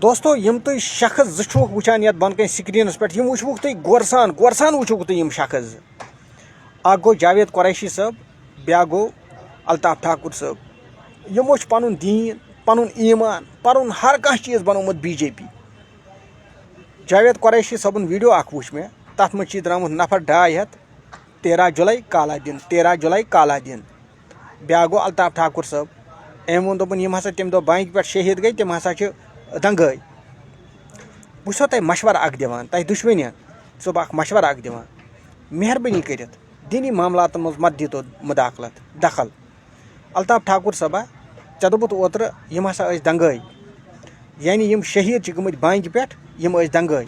دوستو یم تھی شخص زوک وچان یت بن کن سکرینس پہ وچوک تھی گورسان وچوک تھی شخص اخ گو جاوید قریشی صاحب بیا گو الطاف ٹھاکر صاحب یمو پن دین پن ایمان پن ہر کھانا چیز بنوت بی جے پی جاوید قریشی صبن ویڈیو اخ وچ میں تر مجھ درامت نفر 250 13 جولائی کالا دن 13 جولائی کالا دن بیا گو الطاف ٹھاکر صاحب ام وون یم ہسا تم دہ بانک پہ شہید گئی تم ہسا دنگے بس تہ مشور اخ دان تہ دشوین صبح اخ مشور اخ دان مہربانی کرت دینی معاملات مز مت دیتو مداخلت دخل الطاف ٹھاکر صبا ژے دوپت اوتر یم ہسا دنگے یعنی یم شہید گمت بانک پہ یم دنگے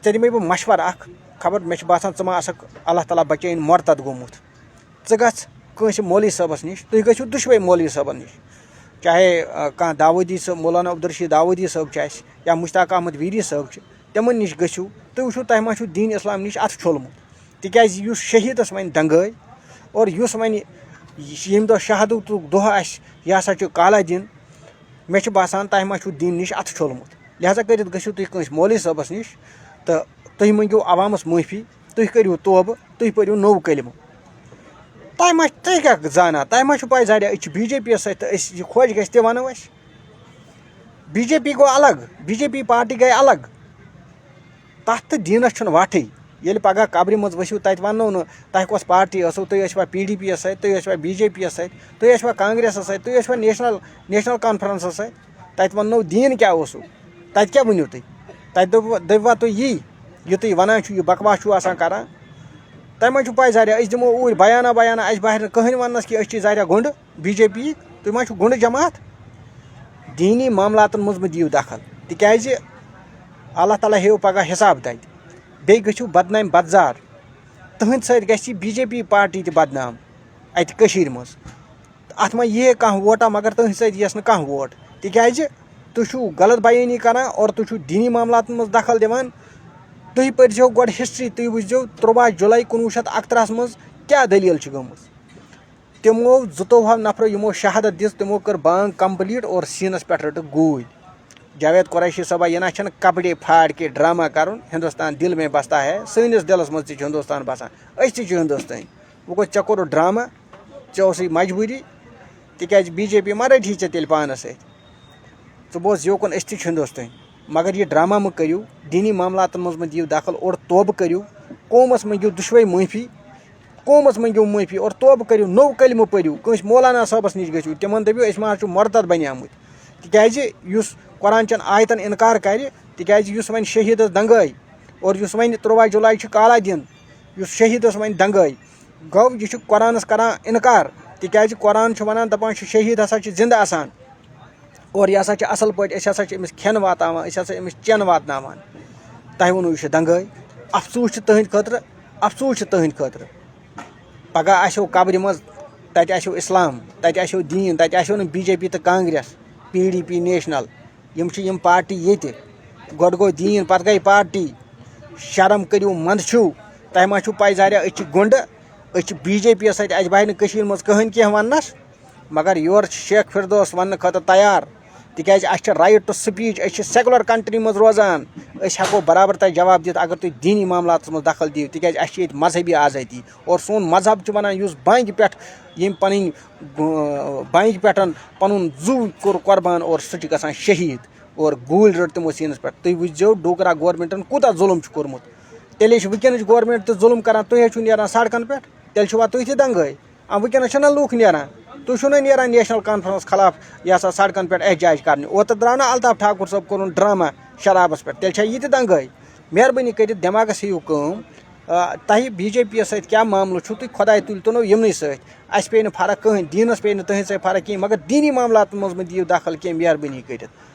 ژے دمے بہ مشور اخ خبر مے باسان ژٕ ما آسکھ اللہ تعالیٰ بچٲیِن مرتد گوٚمُت ژٕ گژھ کٲنٛسہِ مولوی صٲبس نِش تُہۍ گٔژھِو دُشوے مولوی صٲبن نِش چاہے کانٛہہ داؤدی صٲب مولانا عبدالرشید داؤدی صٲب چھِ اَسہِ یا مشتاق احمد ویری صٲب چھِ تِمن نِش گٔژھِو تُہۍ وٕچھِو تۄہہِ ما چھُو دیٖن اسلام نِش اَتھٕ چھوٚلمُت تِکیازِ یُس شہیدس وۄنۍ دنگٲے اور یُس وۄنۍ ییٚمہِ دۄہ شہادتُک دۄہ آسہِ یہِ ہسا چھُ کالا دِن مےٚ چھُ باسان تۄہہِ ما چھُو دیٖن نِش اَتھٕ چھوٚلمُت لہذا کٔرِتھ گٔژھِو تُہۍ کٲنٛسہِ مولوی صٲبس نِش تہٕ تُہۍ منٛگِو عوامس معٲفی تُہۍ کٔرِو توبہٕ تُہۍ پٔرِو نوٚو کلمہٕ تُہۍ کیٛاہ زانان تۄہہِ ما چھُو پاے زاریا أسۍ چھِ بی جے پی یس سۭتۍ تہٕ أسۍ یہِ خۄش گژھِ تہِ وَنو أسۍ بی جے پی گوٚو الگ بی جے پی پارٹی گٔے الگ تَتھ تہٕ دیٖنس چھُنہٕ وَٹھٕے ییٚلہِ پگاہ قبرِ منٛز ؤسِو تَتہِ وَنو نہٕ تۄہہِ کۄس پارٹی ٲسٕو تُہۍ ٲسوا پی ڈی پی یس سۭتۍ تُہۍ ٲسوا بی جے پی یس سۭتۍ تُہۍ ٲسوا کانگریسس سۭتۍ تُہۍ ٲسوا نیشنل کانفرنسس سۭتۍ تَتہِ وَنو دیٖن کیٛاہ اوسوٕ تَتہِ کیٛاہ ؤنِو تُہۍ تَتہِ دٔپوا تُہۍ یہِ تُہۍ وَنان چھُو یہِ بکواس چھُو آسان کران تۄہہِ ما چھُو پاے زاریا أسۍ دِمو اوٗرۍ بیانا اَسہِ بہر نہٕ کٕہٕنۍ وَننَس کہِ أسۍ چھِ زاریا گُنڈٕ بی جے پی یِکۍ تُہۍ ما چھُو گُنڈٕ جماعت دیٖنی معاملاتن منٛز مہٕ دِیِو دخل تِکیازِ اللہ تعالیٰ ہیٚیو پگاہ حِساب تَتہِ بیٚیہِ گٔژھِو بدنامہِ بدزار تٕہٕنٛدِ سۭتۍ گژھِ یہِ بی جے پی پارٹی تہِ بدنام اَتہِ کٔشیٖرِ منٛز اَتھ ما ییہِ کانٛہہ ووٹا مگر تٕہٕنٛدِ سۭتۍ یِیَس نہٕ کانٛہہ ووٹ تِکیازِ تُہۍ چھُو غلط بیٲنی کران اور تُہۍ چھُو دیٖنی معاملاتن منٛز دخل دِوان تُہۍ پٔرۍزیو گۄڈٕ ہسٹری تُہۍ وٕچھزیو 13 جولائی 1971 منٛز کیٛاہ دٔلیٖل چھِ گٔمٕژ تِمو 22 نفرو یِمو شہادت دِژ تِمو کٔر بانگ کمپلیٖٹ اور سیٖنس پٮ۪ٹھ رٔٹٕکھ گوٗلۍ جاوید قریشی صٲبا یہِ نہ چھنہٕ کپڑے پھاڑ کے ڈرامہ کرُن ہندوستان دل میں بستا ہے سٲنِس دِلس منٛز تہِ چھُ ہندوستان بسان أسۍ تہِ چھِ ہندوستٲنۍ وۄنۍ گوٚو ژےٚ کوٚرُتھ ڈرامہ ژےٚ اوسُے مجبوٗری تِکیازِ بی جے پی ما رٔٹھی ژےٚ تیٚلہِ پانس سۭتۍ ژٕ بوز یوکُن أسۍ تہِ چھِ ہندوستٲنۍ مگر یہِ ڈرامہ مہٕ کٔرِو دیٖنی معاملاتن منٛز مہٕ دِیِو دخل اور توبہٕ کٔرِو قومس منٛگِو دُشوے معٲفی قومس منٛگِو معٲفی اور توبہٕ کٔرِو نوٚو کلمہٕ پٔرِو کٲنٛسہِ مولانا صٲبس نِش گٔژھِو تِمن دٔپِو أسۍ ما چھُ مرتد بنیٛامٕتۍ تِکیازِ یُس قرآن چٮ۪ن آیتن اِنکار کرِ تِکیازِ یُس وۄنۍ شہیدس دنگٲے اور یُس وۄنۍ 13 جولائی چھُ کالا دِن یُس شہیدس وۄنۍ دنگٲے گوٚو یہِ چھُ قرآنس کران اِنکار تِکیازِ قرآن چھُ ونان دپان چھُ شہید ہسا چھُ زنٛدٕ آسان اور یہِ ہسا چھِ اصل پٲٹھۍ أسۍ ہسا چھِ أمِس کھٮ۪ن واتناوان أسۍ ہسا أمِس چٮ۪ن واتناوان تۄہہِ ووٚنوُ یہِ چھُ دنگٲے افسوٗس چھُ تٕہٕنٛدِ خٲطرٕ افسوٗس چھُ تٕہٕنٛدِ خٲطرٕ پگاہ آسیو قبرِ منٛز تتہِ آسیو اسلام تتہِ آسیو دیٖن تتہِ آسیو نہٕ بی جے پی تہٕ Congress P D P national یِم چھِ یِم پارٹی ییٚتہِ گۄڈٕ گوٚو دیٖن پتہٕ گٔے پارٹی شرم کٔرِو منٛدچھِو تۄہہِ ما چھُو پاے زاریا أسۍ چھِ گُنڈٕ أسۍ چھِ بی جے پی یس سۭتۍ اَسہِ بہہِ نہٕ کٔشیٖرِ منٛز کٕہٕنۍ کینٛہہ وننس مگر یورٕ چھِ شیخ فردوس وننہٕ خٲطرٕ تیار تِکیازِ اَسہِ چھِ رایٹ ٹُو سپیٖچ أسۍ چھِ سیکولر کنٹری منٛز روزان أسۍ ہٮ۪کو برابر تۄہہِ جواب دِتھ اگر تُہۍ دیٖنی معاملاتس منٛز دخل دِیِو تِکیازِ اَسہِ چھِ ییٚتہِ مذہبی آزٲدی اور سون مذہب چھُ ونان یُس بانگہِ پٮ۪ٹھ ییٚمۍ پنٕنۍ بانگہِ پٮ۪ٹھ پنُن زُو کوٚر قۄربان اور سُہ چھُ گژھان شہیٖد اور گوٗلۍ رٔٹ تِمو سیٖنس پٮ۪ٹھ تُہۍ وٕچھزیو ڈوگرا گورمنٹن کوٗتاہ ظُلم چھُ کوٚرمُت تیٚلے چھِ وٕنکیٚنٕچ گورمنٹ تہِ ظُلم کران تُہۍ حظ چھِو نیران سڑکن پٮ۪ٹھ تیٚلہِ چھِوا تُہۍ تہِ دنگٲے وٕنکیٚنس چھِنہ لُکھ نیران تُہۍ چھِو نہ نیران نیشنل کانفرنس خلاف یہِ ہسا سڑکن پٮ۪ٹھ احتجاج کرنہِ اوترٕ درٛاو نہ الطاف ٹھاکر صٲب کوٚرُن ڈرامہ شرابس پٮ۪ٹھ تیٚلہِ چھا یہِ تہِ دنگٲے مہربٲنی کٔرِتھ دٮ۪ماغس ہیٚیِو کٲم تۄہہِ بی جے پی یس سۭتۍ کیٛاہ معاملہٕ چھُ تُہۍ خۄداے تُلۍ تُنو یِمنٕے سۭتۍ اَسہِ پیٚیہِ نہٕ فرق کٕہٕنۍ دیٖنس پیٚیہِ نہٕ تٕہٕنٛدِ سۭتۍ فرق کِہیٖنۍ مگر دیٖنی معاملاتن منٛز مہٕ دِیِو دخل کینٛہہ مہربٲنی کٔرِتھ